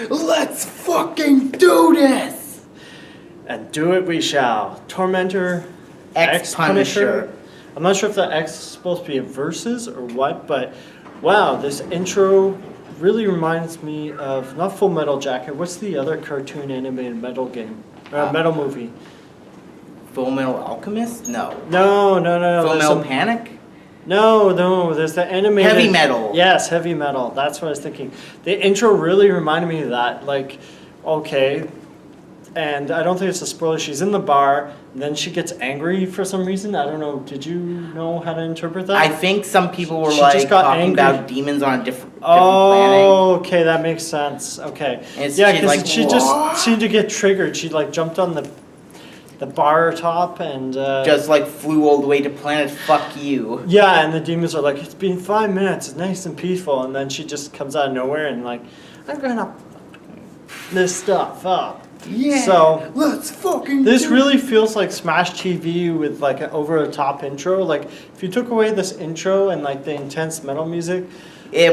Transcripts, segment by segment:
Let's fucking do this! And do it we shall. Tormentor, X-Punisher. I'm not sure if the X is supposed to be a versus or what, but wow, this intro really reminds me of, not Full Metal Jacket, what's the other cartoon animated metal game? Metal movie? Full Metal Alchemist? No. No. Full Metal Panic? No, there's the animated... Heavy Metal. Yes, Heavy Metal. That's what I was thinking. The intro really reminded me of that. Like, okay, and I don't think it's a spoiler. She's in the bar, and then she gets angry for some reason. I don't know. Did you know how to interpret that? I think some people were talking about demons on a different planet. Oh, okay, that makes sense. Okay. And Yeah, because she just seemed to get triggered. She like jumped on the bar top and just like flew all the way to planet fuck you. Yeah, and the demons are like, it's been 5 minutes, it's nice and peaceful, and then she just comes out of nowhere and like, I'm gonna this stuff up. Yeah. So let's fucking. This really feels like Smash TV with like an over the top intro. Like if you took away this intro and like the intense metal music. It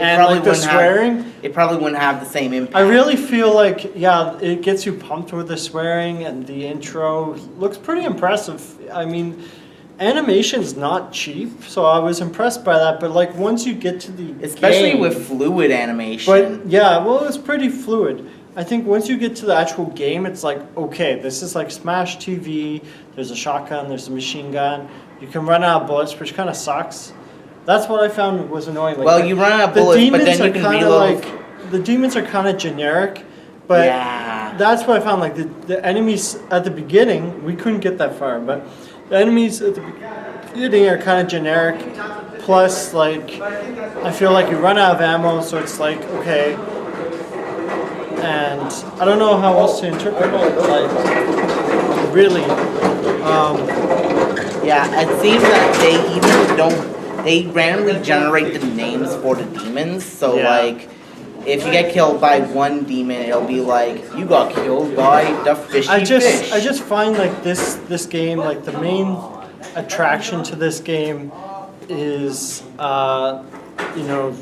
probably wouldn't have the same impact. I really feel like, yeah, it gets you pumped with the swearing, and the intro looks pretty impressive. I mean, animation's not cheap, so I was impressed by that. But like once you get to the especially game, with fluid animation. But yeah, well, it's pretty fluid. I think once you get to the actual game, it's like, okay, this is like Smash TV. There's a shotgun, there's a machine gun. You can run out of bullets, which kind of sucks. That's what I found was annoying. Like, well, you run out of bullets, but then you can reload. The demons are kind of generic, but yeah. That's what I found. Like the enemies at the beginning, we couldn't get that far, but the enemies at the beginning are kind of generic. Plus, like, I feel like you run out of ammo, so it's like, okay. And I don't know how else to interpret it. Like, really. Yeah, it seems that they even don't. They randomly generate the names for the demons, so like, if you get killed by one demon, it'll be like, you got killed by the fishy fish. I just find like this game, like the main attraction to this game is, you know,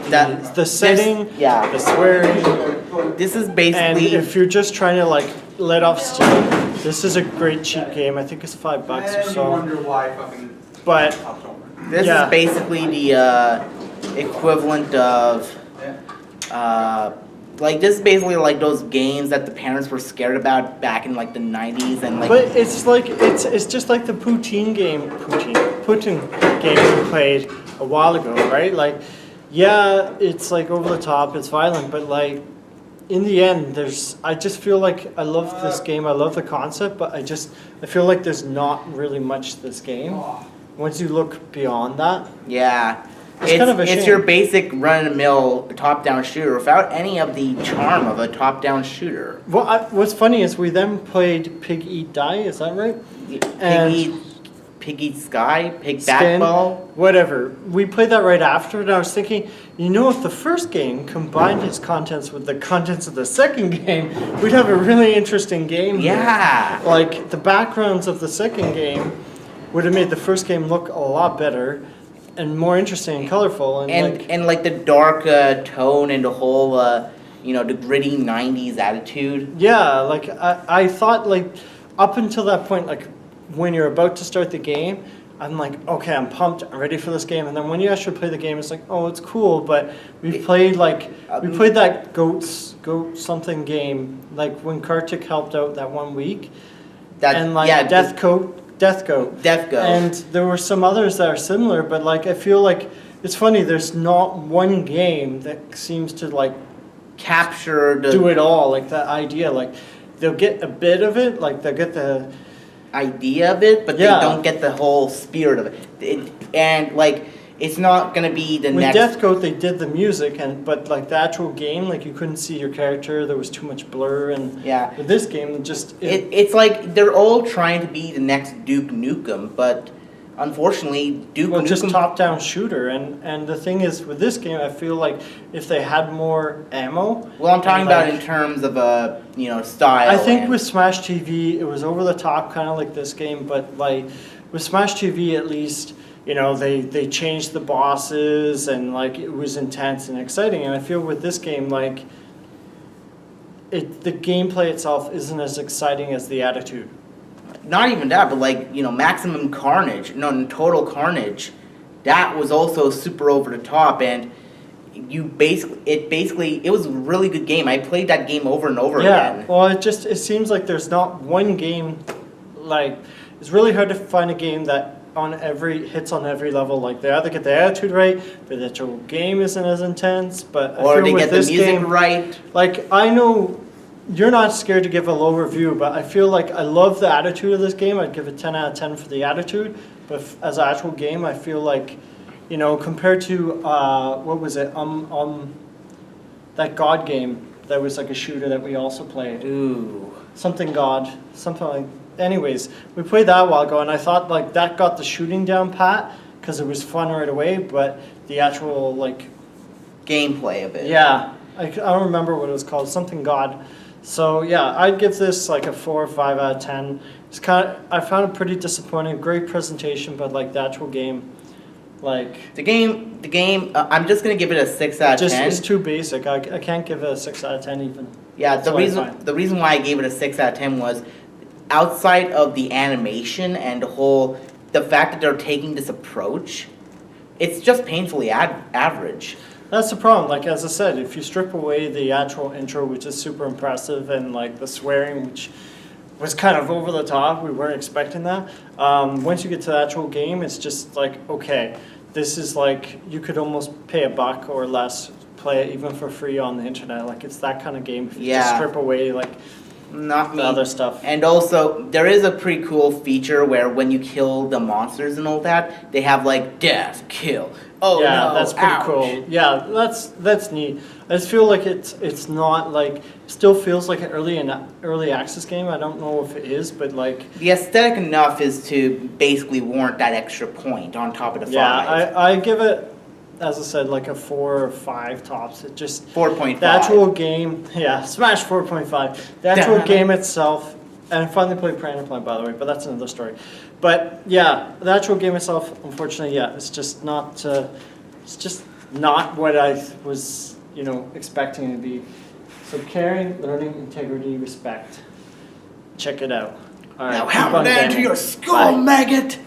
the setting, the swearing. This is basically... And if you're just trying to like let off steam, this is a great cheap game. I think it's $5 or so. But... This is basically the equivalent of, like, this is basically like those games that the parents were scared about back in like the 90s and like. But it's like it's just like the Putin game we played a while ago, right? Like, yeah, it's like over the top, it's violent, but like in the end, I just feel like I love this game. I love the concept, but I feel like there's not really much to this game. Once you look beyond that, it's kind of a shame. It's your basic run-of-the-mill top-down shooter without any of the charm of a top-down shooter. Well, what's funny is we then played Pig Eat Die. Is that right? Pig Eat Sky, Pig Backball, whatever. We played that right after, and I was thinking, you know, if the first game combined its contents with the contents of the second game, we'd have a really interesting game. Yeah. Here. Like the backgrounds of the second game would have made the first game look a lot better and more interesting and colorful. And like the dark tone and the whole, the gritty 90s attitude. Yeah, like I thought, like, up until that point, like, when you're about to start the game, I'm like, okay, I'm pumped, I'm ready for this game. And then when you actually play the game, it's like, oh, it's cool, but we played that goat something game, like when Kartik helped out that 1 week. Death Goat. And there were some others that are similar, but like I feel like it's funny, there's not one game that seems to like do it all, like that idea. Like they'll get a bit of it, like they'll get the idea of it, but they don't get the whole spirit of it. And like it's not gonna be the next. With Death Goat, they did the music, but like the actual game, like you couldn't see your character. There was too much blur, and with this game, it's like they're all trying to be the next Duke Nukem, but unfortunately, Duke Nukem just top-down shooter. And the thing is, with this game, I feel like if they had more ammo. Well, I'm talking about in terms of style. I think with Smash TV, it was over the top, kind of like this game, but like with Smash TV, at least. You know, they changed the bosses and like it was intense and exciting. And I feel with this game, like the gameplay itself isn't as exciting as the attitude. Not even that, but like, Maximum Carnage, no, Total Carnage, that was also super over the top, and it was a really good game. I played that game over and over again. Well, it seems like there's not one game, like, it's really hard to find a game that hits on every level. Like, they either get the attitude right, but the actual game isn't as intense, but or they get the music game, right. Like, I know you're not scared to give a low review, but I feel like I love the attitude of this game. I'd give it 10 out of 10 for the attitude, but as an actual game, I feel like, compared to, what was it, that God game that was like a shooter that we also played. Ooh. Something like, anyways, we played that a while ago, and I thought like that got the shooting down pat, because it was fun right away, but the actual like gameplay of it. Yeah, I don't remember what it was called, something God. So yeah, I'd give this like a 4 or 5 out of 10. I found it pretty disappointing. Great presentation, but like the actual game, like the game. I'm just gonna give it a 6 out of 10. It's too basic. I can't give it a 6 out of 10 even. Yeah, the reason why I gave it a 6 out of 10 was outside of the animation and the fact that they're taking this approach, it's just painfully average. That's the problem. Like, as I said, if you strip away the actual intro, which is super impressive, and like the swearing, which was kind of over the top, we weren't expecting that. Once you get to the actual game, it's just like, okay, this is like, you could almost pay $1 or less, play it even for free on the internet. Like, it's that kind of game. If you just strip away like not the other stuff. And also, there is a pretty cool feature where when you kill the monsters and all that, they have like death, kill. Oh yeah, no, that's pretty ouch. cool. Yeah, that's neat. I just feel like it's not like, still feels like an early access game. I don't know if it is, but like the aesthetic enough is to basically warrant that extra point on top of the 5. Yeah, I give it, as I said, like a 4 or 5 tops. It just 4.5. The actual game, smash 4.5. The actual game itself, and I finally played Piranha Plant, by the way, but that's another story. But yeah, the actual game itself, unfortunately, it's just not what I was, expecting it to be. So caring, learning, integrity, respect. Check it out. All right, now hammer that into your skull, maggot!